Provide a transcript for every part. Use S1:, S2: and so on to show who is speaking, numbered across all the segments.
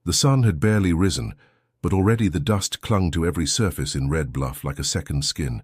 S1: The sun had barely risen, but already the dust clung to every surface in Red Bluff like a second skin.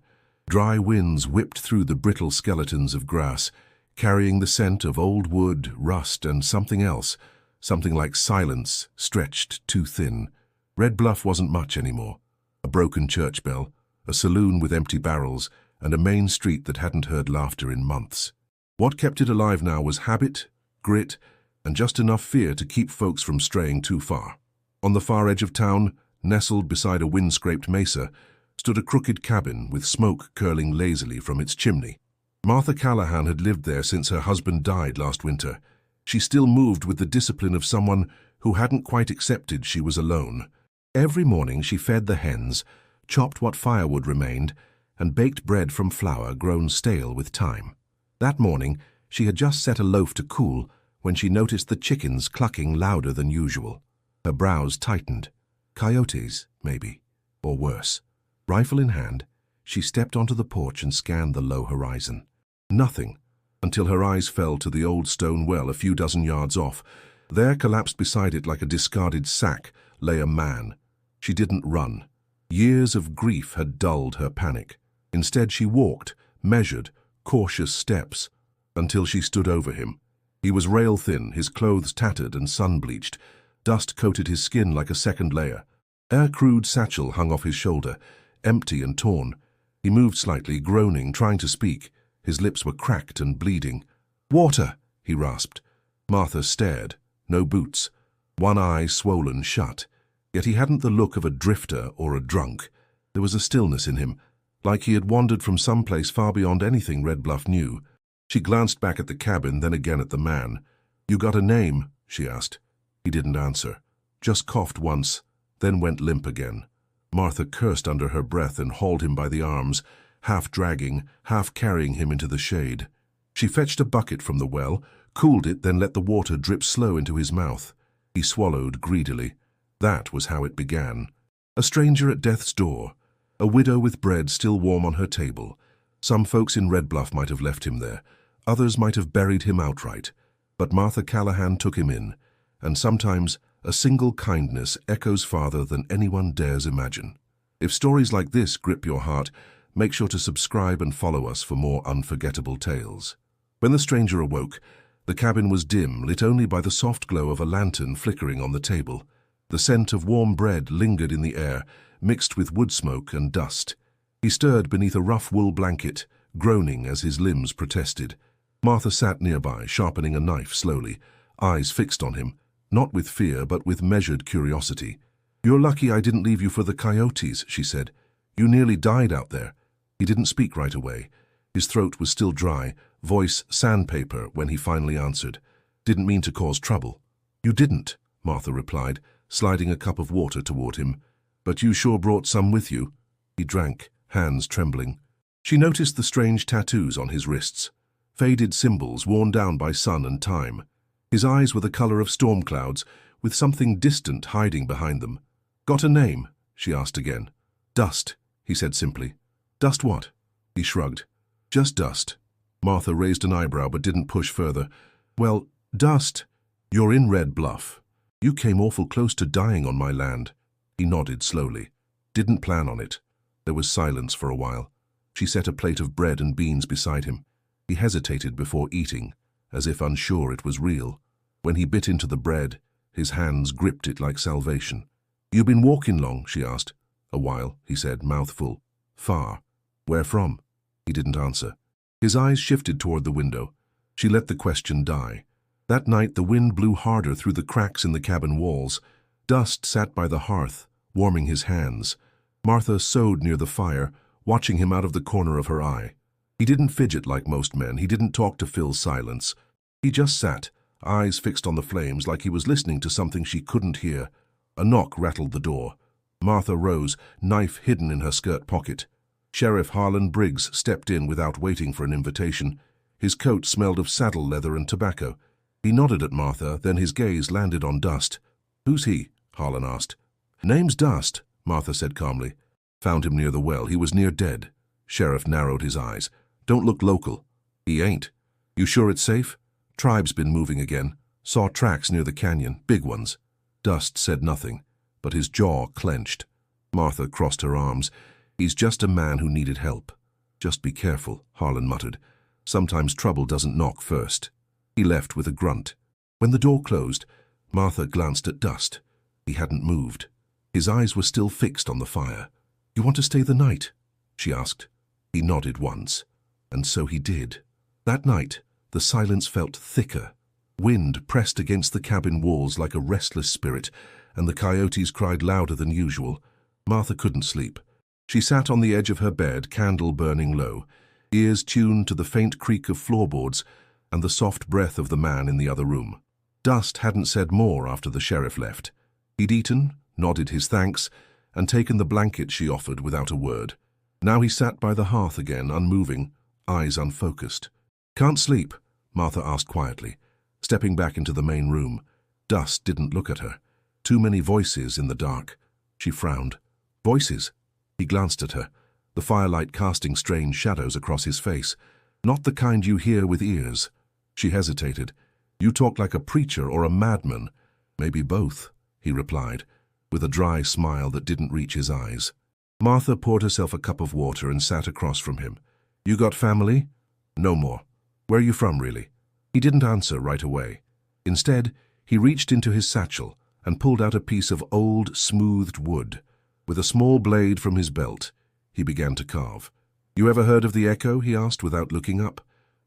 S1: Dry winds whipped through the brittle skeletons of grass, carrying the scent of old wood, rust, and something else, something like silence stretched too thin. Red Bluff wasn't much anymore. A broken church bell, a saloon with empty barrels, and a main street that hadn't heard laughter in months. What kept it alive now was habit, grit, and just enough fear to keep folks from straying too far. On the far edge of town, nestled beside a wind-scraped mesa, stood a crooked cabin with smoke curling lazily from its chimney. Martha Callahan had lived there since her husband died last winter. She still moved with the discipline of someone who hadn't quite accepted she was alone. Every morning she fed the hens, chopped what firewood remained, and baked bread from flour grown stale with time. That morning she had just set a loaf to cool when she noticed the chickens clucking louder than usual. Her brows tightened. Coyotes, maybe, or worse. Rifle in hand, she stepped onto the porch and scanned the low horizon. Nothing, until her eyes fell to the old stone well a few dozen yards off. There, collapsed beside it like a discarded sack, lay a man. She didn't run. Years of grief had dulled her panic. Instead, she walked, measured, cautious steps, until she stood over him. He was rail-thin, his clothes tattered and sun-bleached. Dust coated his skin like a second layer. A crude satchel hung off his shoulder, empty and torn. He moved slightly, groaning, trying to speak. His lips were cracked and bleeding. "Water!" he rasped. Martha stared. No boots. One eye swollen shut. Yet he hadn't the look of a drifter or a drunk. There was a stillness in him, like he had wandered from some place far beyond anything Red Bluff knew. She glanced back at the cabin, then again at the man. "You got a name?" she asked. He didn't answer. Just coughed once, then went limp again. Martha cursed under her breath and hauled him by the arms, half dragging, half carrying him into the shade. She fetched a bucket from the well, cooled it, then let the water drip slow into his mouth. He swallowed greedily. That was how it began. A stranger at death's door, a widow with bread still warm on her table. Some folks in Red Bluff might have left him there. Others might have buried him outright. But Martha Callahan took him in, and sometimes a single kindness echoes farther than anyone dares imagine. If stories like this grip your heart, make sure to subscribe and follow us for more unforgettable tales. When the stranger awoke, the cabin was dim, lit only by the soft glow of a lantern flickering on the table. The scent of warm bread lingered in the air, mixed with wood smoke and dust. He stirred beneath a rough wool blanket, groaning as his limbs protested. Martha sat nearby, sharpening a knife slowly, eyes fixed on him, not with fear but with measured curiosity. "You're lucky I didn't leave you for the coyotes," she said. "You nearly died out there." He didn't speak right away. His throat was still dry, voice sandpaper when he finally answered. "Didn't mean to cause trouble." "You didn't," Martha replied, sliding a cup of water toward him. "But you sure brought some with you." He drank, hands trembling. She noticed the strange tattoos on his wrists, faded symbols worn down by sun and time. His eyes were the color of storm clouds, with something distant hiding behind them. "Got a name?" she asked again. "Dust," he said simply. "Dust what?" He shrugged. "Just Dust." Martha raised an eyebrow but didn't push further. "Well, Dust, you're in Red Bluff. You came awful close to dying on my land." He nodded slowly. "Didn't plan on it." There was silence for a while. She set a plate of bread and beans beside him. He hesitated before eating, as if unsure it was real. When he bit into the bread, his hands gripped it like salvation. "You been walking long?" she asked. "A while," he said, mouth full. "Far. Where from?" He didn't answer. His eyes shifted toward the window. She let the question die. That night the wind blew harder through the cracks in the cabin walls. Dust sat by the hearth, warming his hands. Martha sewed near the fire, watching him out of the corner of her eye. He didn't fidget like most men. He didn't talk to fill silence. He just sat, eyes fixed on the flames like he was listening to something she couldn't hear. A knock rattled the door. Martha rose, knife hidden in her skirt pocket. Sheriff Harlan Briggs stepped in without waiting for an invitation. His coat smelled of saddle leather and tobacco. He nodded at Martha, then his gaze landed on Dust. "Who's he?" Harlan asked. "Name's Dust," Martha said calmly. "Found him near the well. He was near dead." Sheriff narrowed his eyes. "Don't look local." "He ain't." "You sure it's safe?" "Tribe's been moving again. Saw tracks near the canyon, big ones." Dust said nothing, but his jaw clenched. Martha crossed her arms. He's just a man who needed help. Just be careful, Harlan muttered. Sometimes trouble doesn't knock first. He left with a grunt. When the door closed, Martha glanced at Dust. He hadn't moved. His eyes were still fixed on the fire. You want to stay the night? She asked. He nodded once, and so he did. That night, the silence felt thicker. Wind pressed against the cabin walls like a restless spirit, and the coyotes cried louder than usual. Martha couldn't sleep. She sat on the edge of her bed, candle burning low, ears tuned to the faint creak of floorboards and the soft breath of the man in the other room. Dust hadn't said more after the sheriff left. He'd eaten, nodded his thanks, and taken the blanket she offered without a word. Now he sat by the hearth again, unmoving, eyes unfocused. Can't sleep? Martha asked quietly, stepping back into the main room. Dust didn't look at her. Too many voices in the dark. She frowned. Voices? He glanced at her, the firelight casting strange shadows across his face. Not the kind you hear with ears. She hesitated. You talk like a preacher or a madman. Maybe both, he replied, with a dry smile that didn't reach his eyes. Martha poured herself a cup of water and sat across from him. You got family? No more. Where are you from, really? He didn't answer right away. Instead, he reached into his satchel and pulled out a piece of old, smoothed wood. With a small blade from his belt, he began to carve. You ever heard of the Echo? He asked without looking up.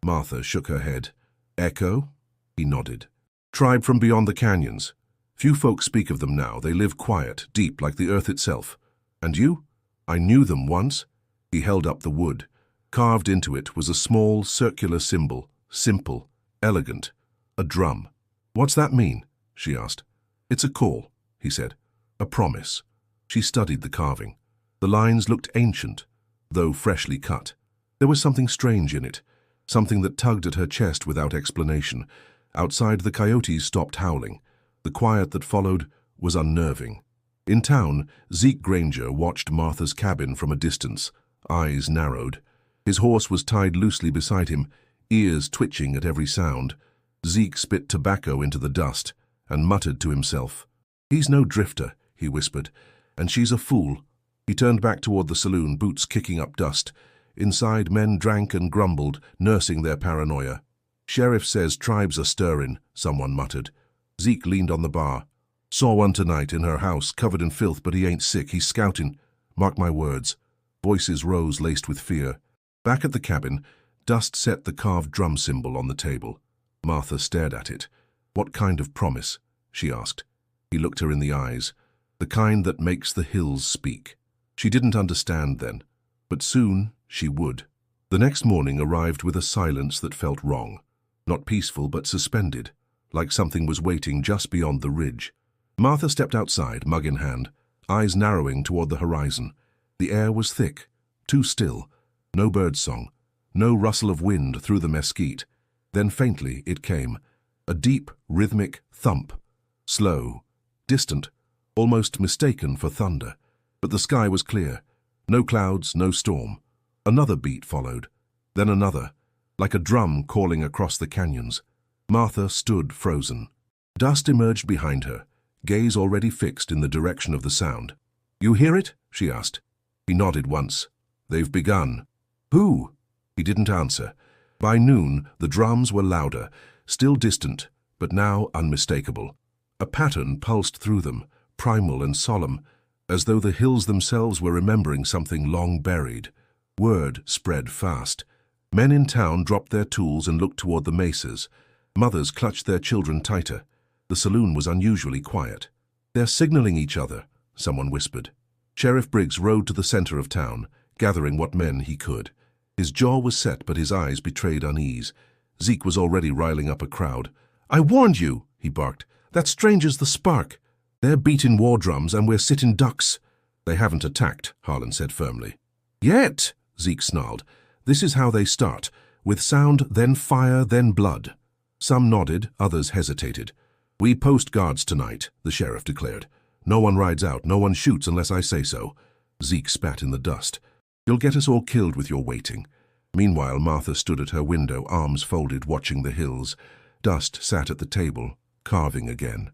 S1: Martha shook her head. Echo? He nodded. Tribe from beyond the canyons. Few folk speak of them now. They live quiet, deep, like the earth itself. And you? I knew them once. He held up the wood. Carved into it was a small, circular symbol, simple, elegant. A drum. What's that mean? She asked. It's a call, he said. A promise. She studied the carving. The lines looked ancient, though freshly cut. There was something strange in it, something that tugged at her chest without explanation. Outside, the coyotes stopped howling. The quiet that followed was unnerving. In town, Zeke Granger watched Martha's cabin from a distance, eyes narrowed. His horse was tied loosely beside him, ears twitching at every sound. Zeke spit tobacco into the dust and muttered to himself. He's no drifter, he whispered, and she's a fool. He turned back toward the saloon, boots kicking up dust. Inside, men drank and grumbled, nursing their paranoia. Sheriff says tribes are stirring, someone muttered. Zeke leaned on the bar. Saw one tonight in her house, covered in filth, but he ain't sick. He's scouting. Mark my words. Voices rose, laced with fear. Back at the cabin, Dust set the carved drum symbol on the table. Martha stared at it. What kind of promise? She asked. He looked her in the eyes. The kind that makes the hills speak. She didn't understand then, but soon she would. The next morning arrived with a silence that felt wrong. Not peaceful, but suspended, like something was waiting just beyond the ridge. Martha stepped outside, mug in hand, eyes narrowing toward the horizon. The air was thick, too still. No birdsong, no rustle of wind through the mesquite. Then faintly it came, a deep, rhythmic thump. Slow, distant, almost mistaken for thunder. But the sky was clear. No clouds, no storm. Another beat followed, then another, like a drum calling across the canyons. Martha stood frozen. Dust emerged behind her, gaze already fixed in the direction of the sound. You hear it? She asked. He nodded once. They've begun. Who? He didn't answer. By noon, the drums were louder, still distant, but now unmistakable. A pattern pulsed through them, primal and solemn, as though the hills themselves were remembering something long buried. Word spread fast. Men in town dropped their tools and looked toward the mesas. Mothers clutched their children tighter. The saloon was unusually quiet. They're signaling each other, someone whispered. Sheriff Briggs rode to the center of town, gathering what men he could. His jaw was set, but his eyes betrayed unease. Zeke was already riling up a crowd. I warned you, he barked. That stranger's the spark. They're beating war drums and we're sitting ducks. They haven't attacked, Harlan said firmly. Yet, Zeke snarled. This is how they start, with sound, then fire, then blood. Some nodded, others hesitated. We post guards tonight, the sheriff declared. No one rides out, no one shoots unless I say so. Zeke spat in the dust. You'll get us all killed with your waiting. Meanwhile, Martha stood at her window, arms folded, watching the hills. Dust sat at the table, carving again.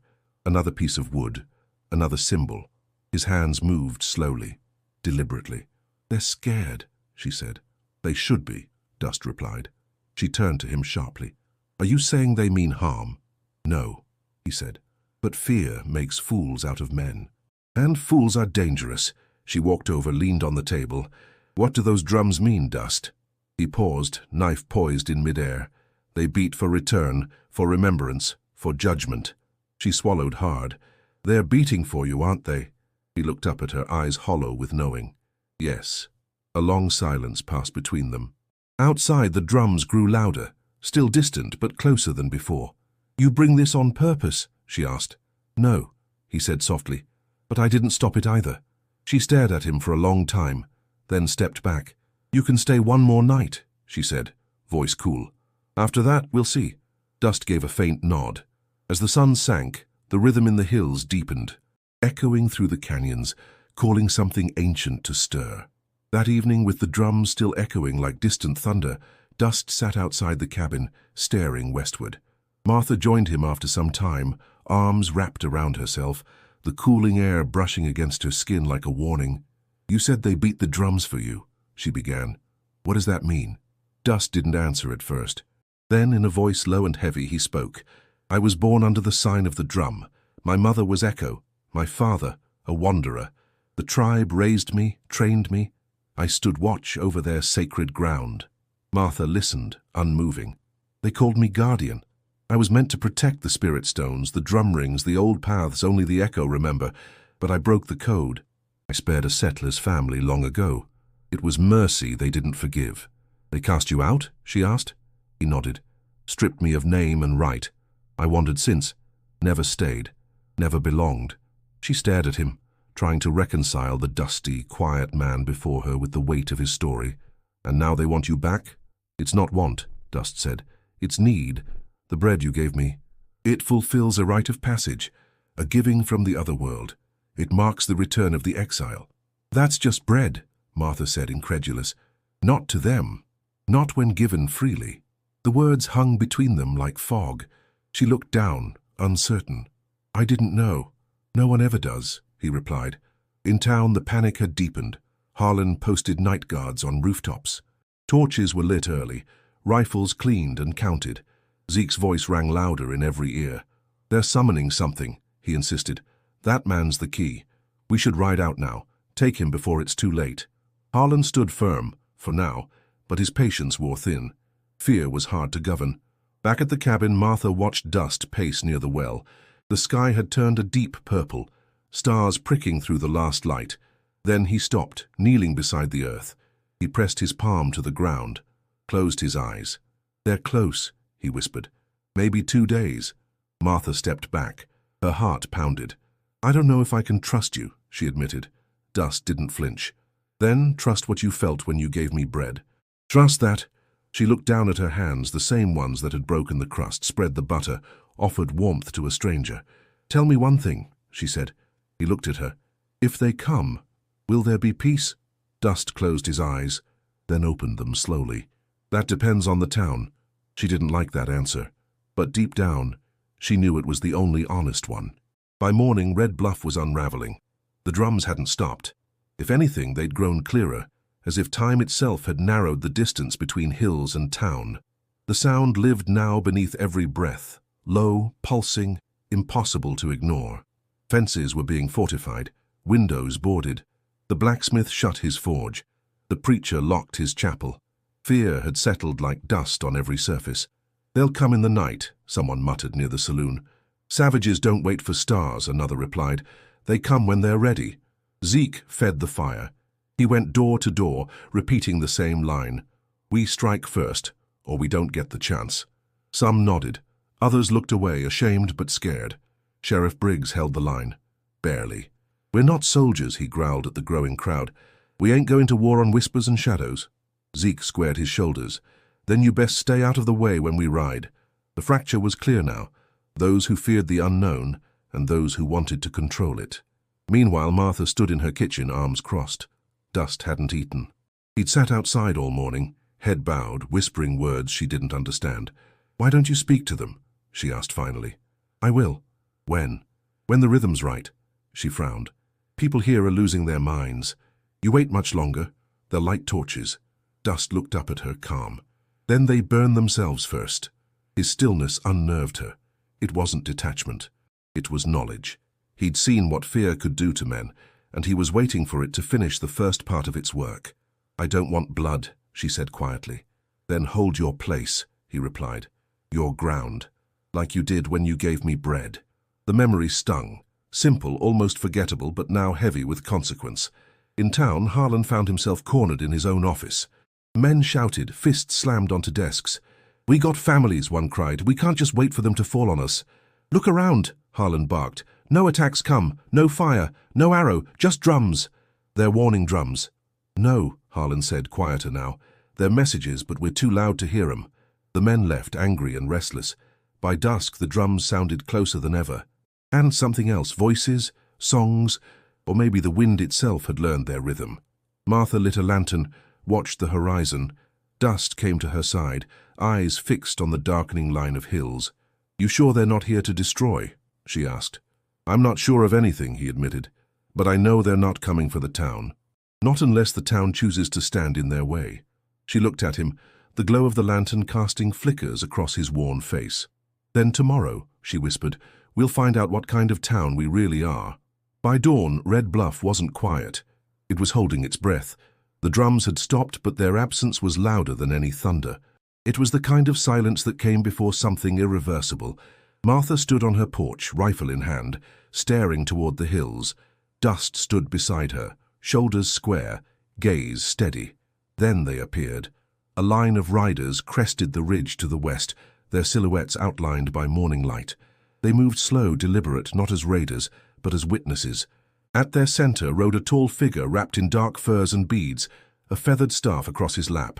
S1: Another piece of wood, another symbol. His hands moved slowly, deliberately. "They're scared," she said. "They should be," Dust replied. She turned to him sharply. "Are you saying they mean harm?" "No," he said. "But fear makes fools out of men. And fools are dangerous." She walked over, leaned on the table. "What do those drums mean, Dust?" He paused, knife poised in midair. "They beat for return, for remembrance, for judgment." She swallowed hard. "They're beating for you, aren't they?" He looked up at her, eyes hollow with knowing. "Yes." A long silence passed between them. Outside, the drums grew louder, still distant but closer than before. "You bring this on purpose?" she asked. "No," he said softly. "But I didn't stop it either." She stared at him for a long time, then stepped back. "You can stay one more night," she said, voice cool. "After that, we'll see." Dust gave a faint nod. As the sun sank, the rhythm in the hills deepened, echoing through the canyons, calling something ancient to stir. That evening, with the drums still echoing like distant thunder, Dust sat outside the cabin, staring westward. Martha joined him after some time, arms wrapped around herself, the cooling air brushing against her skin like a warning. "You said they beat the drums for you," she began. "What does that mean?" Dust didn't answer at first. Then, in a voice low and heavy, he spoke. "I was born under the sign of the drum. My mother was Echo, my father, a wanderer. The tribe raised me, trained me. I stood watch over their sacred ground." Martha listened, unmoving. "They called me guardian. I was meant to protect the spirit stones, the drum rings, the old paths only the Echo remember, but I broke the code. I spared a settler's family long ago. It was mercy they didn't forgive." "They cast you out?" she asked. He nodded. "Stripped me of name and right. I wandered since. Never stayed. Never belonged." She stared at him, trying to reconcile the dusty, quiet man before her with the weight of his story. "And now they want you back?" "It's not want," Dust said. "It's need. The bread you gave me. It fulfills a rite of passage, a giving from the other world. It marks the return of the exile." "That's just bread," Martha said, incredulous. "Not to them. Not when given freely." The words hung between them like fog. She looked down, uncertain. "I didn't know. No one ever does," he replied. In town, the panic had deepened. Harlan posted night guards on rooftops. Torches were lit early, rifles cleaned and counted. Zeke's voice rang louder in every ear. "They're summoning something," he insisted. "That man's the key. We should ride out now, take him before it's too late." Harlan stood firm, for now, but his patience wore thin. Fear was hard to govern. Back at the cabin, Martha watched Dust pace near the well. The sky had turned a deep purple, stars pricking through the last light. Then he stopped, kneeling beside the earth. He pressed his palm to the ground, closed his eyes. "They're close," he whispered. "Maybe 2 days." Martha stepped back. Her heart pounded. "I don't know if I can trust you," she admitted. Dust didn't flinch. "Then trust what you felt when you gave me bread." "Trust that." She looked down at her hands, the same ones that had broken the crust, spread the butter, offered warmth to a stranger. "Tell me one thing," she said. He looked at her. "If they come, will there be peace?" Dust closed his eyes, then opened them slowly. "That depends on the town." She didn't like that answer, but deep down, she knew it was the only honest one. By morning, Red Bluff was unraveling. The drums hadn't stopped. If anything, they'd grown clearer, as if time itself had narrowed the distance between hills and town. The sound lived now beneath every breath, low, pulsing, impossible to ignore. Fences were being fortified, windows boarded. The blacksmith shut his forge. The preacher locked his chapel. Fear had settled like dust on every surface. "They'll come in the night," someone muttered near the saloon. "Savages don't wait for stars," another replied. "They come when they're ready." Zeke fed the fire. He went door to door, repeating the same line. "We strike first, or we don't get the chance." Some nodded. Others looked away, ashamed but scared. Sheriff Briggs held the line. "Barely." "We're not soldiers," he growled at the growing crowd. "We ain't going to war on whispers and shadows." Zeke squared his shoulders. "Then you best stay out of the way when we ride." The fracture was clear now. Those who feared the unknown, and those who wanted to control it. Meanwhile, Martha stood in her kitchen, arms crossed. Dust hadn't eaten. He'd sat outside all morning, head bowed, whispering words she didn't understand. "Why don't you speak to them?" she asked finally. "I will." "When?" When the rhythm's right, she frowned. People here are losing their minds. You wait much longer, they'll light torches. Dust looked up at her, calm. Then they burn themselves first. His stillness unnerved her. It wasn't detachment. It was knowledge. He'd seen what fear could do to men, and he was waiting for it to finish the first part of its work. I don't want blood, she said quietly. Then hold your place, he replied. Your ground. Like you did when you gave me bread. The memory stung. Simple, almost forgettable, but now heavy with consequence. In town, Harlan found himself cornered in his own office. Men shouted, fists slammed onto desks. We got families, one cried. We can't just wait for them to fall on us. Look around, Harlan barked. No attacks come, no fire, no arrow, just drums. They're warning drums. No, Harlan said, quieter now. They're messages, but we're too loud to hear 'em. The men left, angry and restless. By dusk, the drums sounded closer than ever. And something else, voices, songs, or maybe the wind itself had learned their rhythm. Martha lit a lantern, watched the horizon. Dust came to her side, eyes fixed on the darkening line of hills. You sure they're not here to destroy? She asked. I'm not sure of anything, he admitted, but I know they're not coming for the town. Not unless the town chooses to stand in their way. She looked at him, the glow of the lantern casting flickers across his worn face. Then tomorrow, she whispered, we'll find out what kind of town we really are. By dawn, Red Bluff wasn't quiet. It was holding its breath. The drums had stopped, but their absence was louder than any thunder. It was the kind of silence that came before something irreversible. Martha stood on her porch, rifle in hand, staring toward the hills. Dust stood beside her, shoulders square, gaze steady. Then they appeared. A line of riders crested the ridge to the west, their silhouettes outlined by morning light. They moved slow, deliberate, not as raiders, but as witnesses. At their center rode a tall figure wrapped in dark furs and beads, a feathered staff across his lap.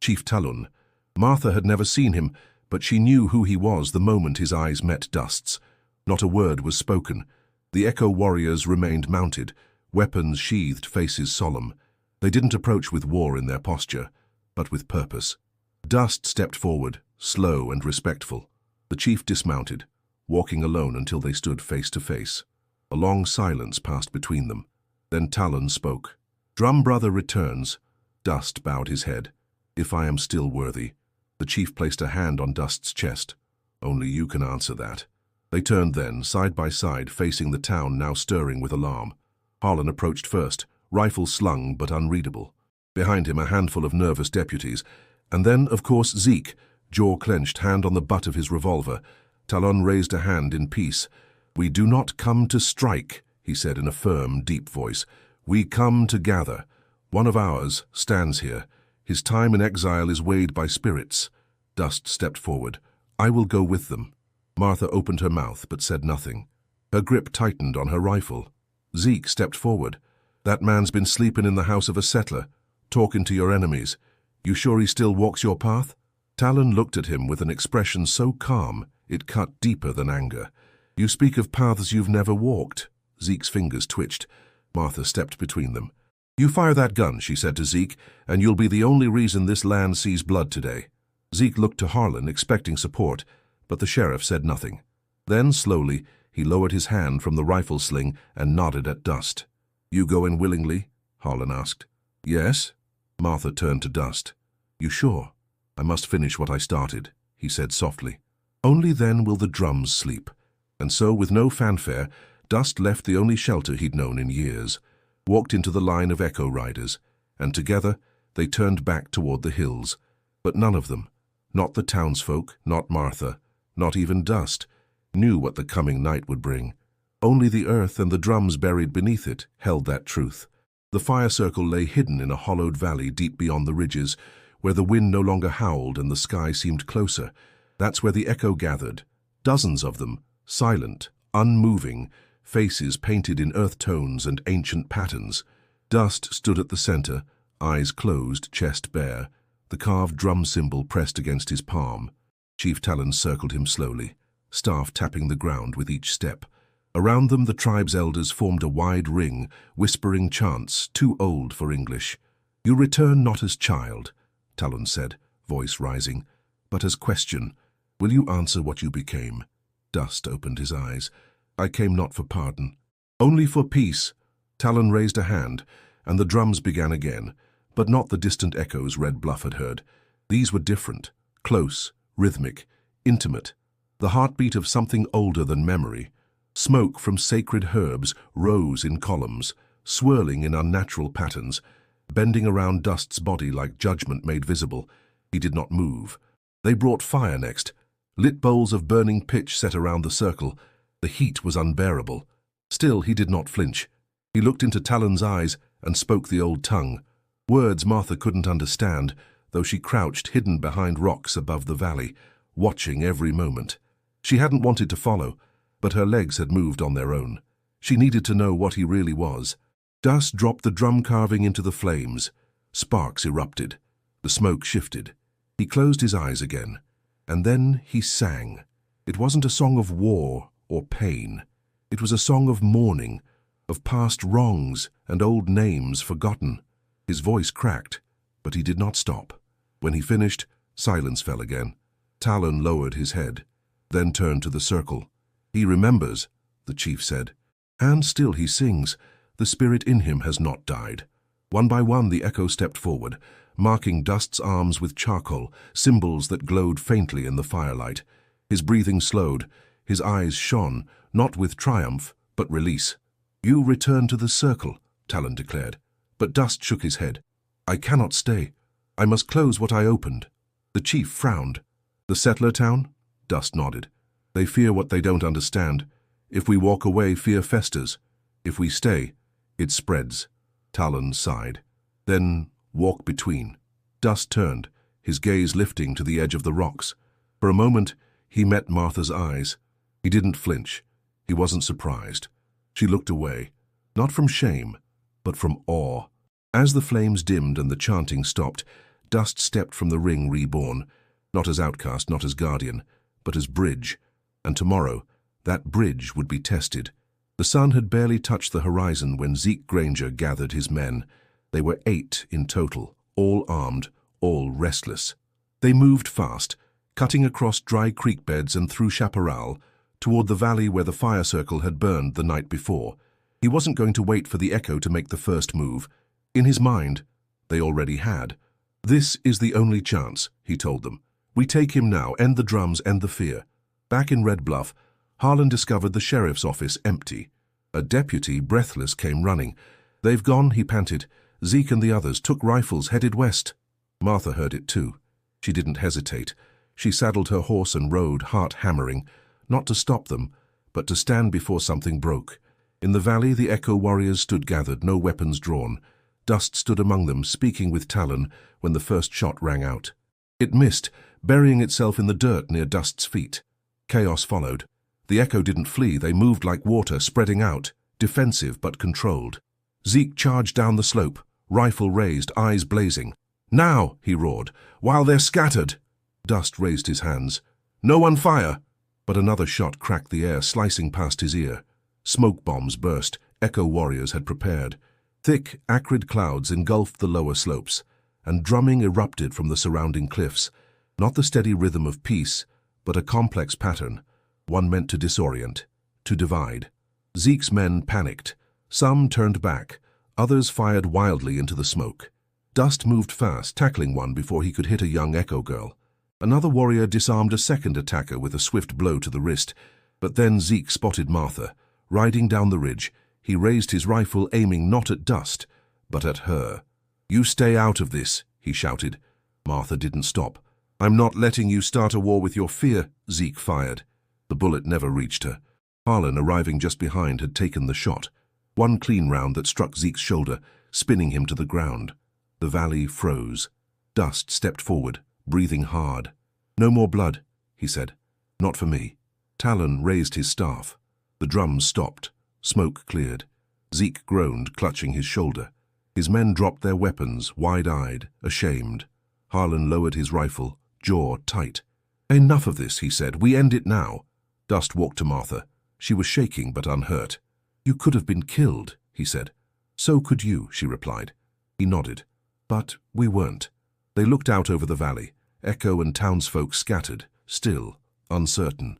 S1: Chief Talon. Martha had never seen him, but she knew who he was the moment his eyes met Dust's. Not a word was spoken. The Echo warriors remained mounted, weapons sheathed, faces solemn. They didn't approach with war in their posture, but with purpose. Dust stepped forward, slow and respectful. The chief dismounted, walking alone until they stood face to face. A long silence passed between them. Then Talon spoke. Drum Brother returns. Dust bowed his head. If I am still worthy. The chief placed a hand on Dust's chest. Only you can answer that. They turned then, side by side, facing the town now stirring with alarm. Harlan approached first, rifle slung but unreadable. Behind him a handful of nervous deputies. And then, of course, Zeke, jaw clenched, hand on the butt of his revolver. Talon raised a hand in peace. We do not come to strike, he said in a firm, deep voice. We come to gather. One of ours stands here. His time in exile is weighed by spirits. Dust stepped forward. I will go with them. Martha opened her mouth but said nothing. Her grip tightened on her rifle. Zeke stepped forward. That man's been sleeping in the house of a settler, talking to your enemies. You sure he still walks your path? Talon looked at him with an expression so calm it cut deeper than anger. You speak of paths you've never walked. Zeke's fingers twitched. Martha stepped between them. You fire that gun, she said to Zeke, and you'll be the only reason this land sees blood today. Zeke looked to Harlan, expecting support, but the sheriff said nothing. Then, slowly, he lowered his hand from the rifle sling and nodded at Dust. You go in willingly? Harlan asked. Yes. Martha turned to Dust. You sure? I must finish what I started, he said softly. Only then will the drums sleep. And so, with no fanfare, Dust left the only shelter he'd known in years, walked into the line of Echo riders, and together they turned back toward the hills. But none of them, not the townsfolk, not Martha, not even Dust, knew what the coming night would bring. Only the earth and the drums buried beneath it held that truth. The fire circle lay hidden in a hollowed valley deep beyond the ridges, where the wind no longer howled and the sky seemed closer. That's where the Echo gathered, dozens of them, silent, unmoving, faces painted in earth tones and ancient patterns. Dust stood at the center, eyes closed, chest bare, the carved drum symbol pressed against his palm. Chief Talon circled him slowly, staff tapping the ground with each step. Around them the tribe's elders formed a wide ring, whispering chants too old for English. You return not as child, Talon said, voice rising, but as question. Will you answer what you became? Dust opened his eyes. I came not for pardon, only for peace. Talon raised a hand, and the drums began again, but not the distant echoes Red Bluff had heard. These were different, close, rhythmic, intimate, the heartbeat of something older than memory. Smoke from sacred herbs rose in columns, swirling in unnatural patterns, bending around Dust's body like judgment made visible. He did not move. They brought fire next, lit bowls of burning pitch set around the circle. The heat was unbearable. Still, he did not flinch. He looked into Talon's eyes and spoke the old tongue. Words Martha couldn't understand, though she crouched hidden behind rocks above the valley, watching every moment. She hadn't wanted to follow, but her legs had moved on their own. She needed to know what he really was. Dust dropped the drum carving into the flames. Sparks erupted. The smoke shifted. He closed his eyes again, and then he sang. It wasn't a song of war or pain. It was a song of mourning, of past wrongs and old names forgotten. His voice cracked, but he did not stop. When he finished, silence fell again. Talon lowered his head, then turned to the circle. "He remembers," the chief said, "and still he sings. The spirit in him has not died." One by one the echo stepped forward, marking Dust's arms with charcoal, symbols that glowed faintly in the firelight. His breathing slowed, his eyes shone, not with triumph, but release. "You return to the circle," Talon declared, but Dust shook his head. "I cannot stay. I must close what I opened." The chief frowned. "The settler town?" Dust nodded. "They fear what they don't understand. If we walk away, fear festers. If we stay, it spreads." Talon sighed. "Then walk between." Dust turned, his gaze lifting to the edge of the rocks. For a moment, he met Martha's eyes. He didn't flinch. He wasn't surprised. She looked away, not from shame, but from awe. As the flames dimmed and the chanting stopped, Dust stepped from the ring reborn, not as outcast, not as guardian, but as bridge. And tomorrow, that bridge would be tested. The sun had barely touched the horizon when Zeke Granger gathered his men. They were 8 in total, all armed, all restless. They moved fast, cutting across dry creek beds and through chaparral, toward the valley where the fire circle had burned the night before. He wasn't going to wait for the echo to make the first move. In his mind, they already had. "This is the only chance," he told them. "We take him now, end the drums, end the fear." Back in Red Bluff, Harlan discovered the sheriff's office empty. A deputy, breathless, came running. "They've gone," he panted. "Zeke and the others took rifles, headed west." Martha heard it too. She didn't hesitate. She saddled her horse and rode, heart hammering, not to stop them, but to stand before something broke. In the valley, the Echo warriors stood gathered, no weapons drawn. Dust stood among them, speaking with Talon when the first shot rang out. It missed, burying itself in the dirt near Dust's feet. Chaos followed. The Echo didn't flee, they moved like water, spreading out, defensive but controlled. Zeke charged down the slope, rifle raised, eyes blazing. "Now!" he roared, "while they're scattered!" Dust raised his hands. "No one fire!" But another shot cracked the air, slicing past his ear. Smoke bombs burst, Echo warriors had prepared. Thick, acrid clouds engulfed the lower slopes, and drumming erupted from the surrounding cliffs. Not the steady rhythm of peace, but a complex pattern, one meant to disorient, to divide. Zeke's men panicked. Some turned back, others fired wildly into the smoke. Dust moved fast, tackling one before he could hit a young Echo girl. Another warrior disarmed a second attacker with a swift blow to the wrist, but then Zeke spotted Martha. Riding down the ridge, he raised his rifle, aiming not at Dust, but at her. "You stay out of this," he shouted. Martha didn't stop. "I'm not letting you start a war with your fear," Zeke fired. The bullet never reached her. Harlan, arriving just behind, had taken the shot. One clean round that struck Zeke's shoulder, spinning him to the ground. The valley froze. Dust stepped forward, breathing hard. "No more blood," he said. "Not for me." Talon raised his staff. The drums stopped. Smoke cleared. Zeke groaned, clutching his shoulder. His men dropped their weapons, wide-eyed, ashamed. Harlan lowered his rifle, jaw tight. "Enough of this," he said. "We end it now." Dust walked to Martha. She was shaking but unhurt. "You could have been killed," he said. "So could you," she replied. He nodded. "But we weren't." They looked out over the valley, Echo and townsfolk scattered, still, uncertain.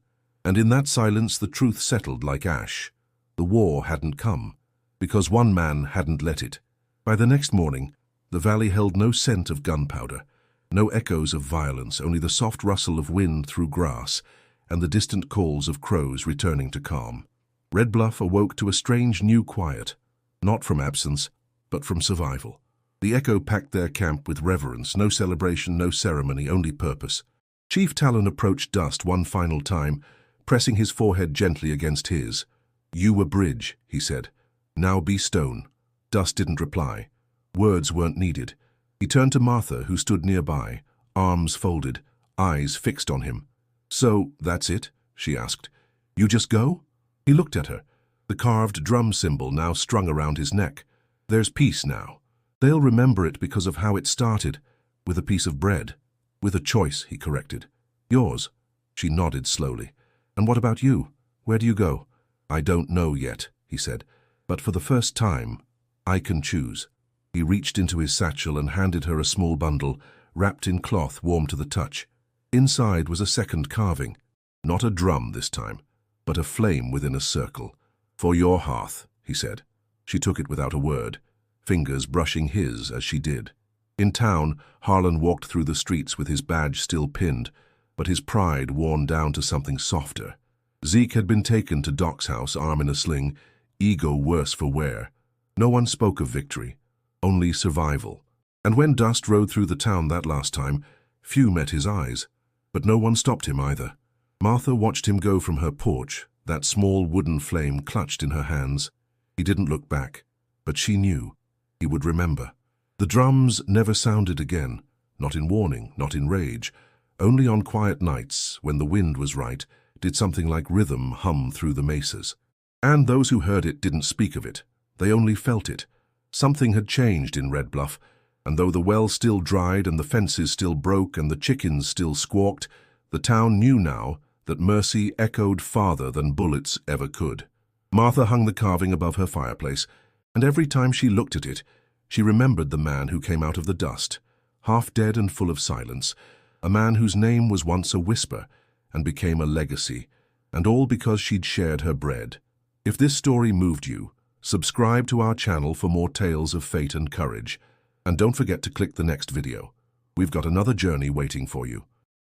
S1: And in that silence the truth settled like ash. The war hadn't come, because one man hadn't let it. By the next morning, the valley held no scent of gunpowder, no echoes of violence, only the soft rustle of wind through grass and the distant calls of crows returning to calm. Red Bluff awoke to a strange new quiet, not from absence, but from survival. The echo packed their camp with reverence, no celebration, no ceremony, only purpose. Chief Talon approached Dust one final time, pressing his forehead gently against his. "You were bridge," he said. "Now be stone." Dust didn't reply. Words weren't needed. He turned to Martha, who stood nearby, arms folded, eyes fixed on him. "So, that's it?" she asked. "You just go?" He looked at her, the carved drum symbol now strung around his neck. "There's peace now. They'll remember it because of how it started, with a piece of bread. With a choice," he corrected. "Yours." She nodded slowly. "And what about you? Where do you go?" "I don't know yet," he said. "But for the first time, I can choose." He reached into his satchel and handed her a small bundle, wrapped in cloth warm to the touch. Inside was a second carving. Not a drum this time, but a flame within a circle. "For your hearth," he said. She took it without a word, fingers brushing his as she did. In town, Harlan walked through the streets with his badge still pinned, but his pride worn down to something softer. Zeke had been taken to Doc's house, arm in a sling, ego worse for wear. No one spoke of victory, only survival. And when Dust rode through the town that last time, few met his eyes, but no one stopped him either. Martha watched him go from her porch, that small wooden flame clutched in her hands. He didn't look back, but she knew. He would remember. The drums never sounded again, not in warning, not in rage. Only on quiet nights, when the wind was right, did something like rhythm hum through the mesas. And those who heard it didn't speak of it. They only felt it. Something had changed in Red Bluff, and though the well still dried and the fences still broke and the chickens still squawked, the town knew now that mercy echoed farther than bullets ever could. Martha hung the carving above her fireplace, and every time she looked at it, she remembered the man who came out of the dust, half dead and full of silence, a man whose name was once a whisper and became a legacy, and all because she'd shared her bread. If this story moved you, subscribe to our channel for more tales of fate and courage, and don't forget to click the next video. We've got another journey waiting for you.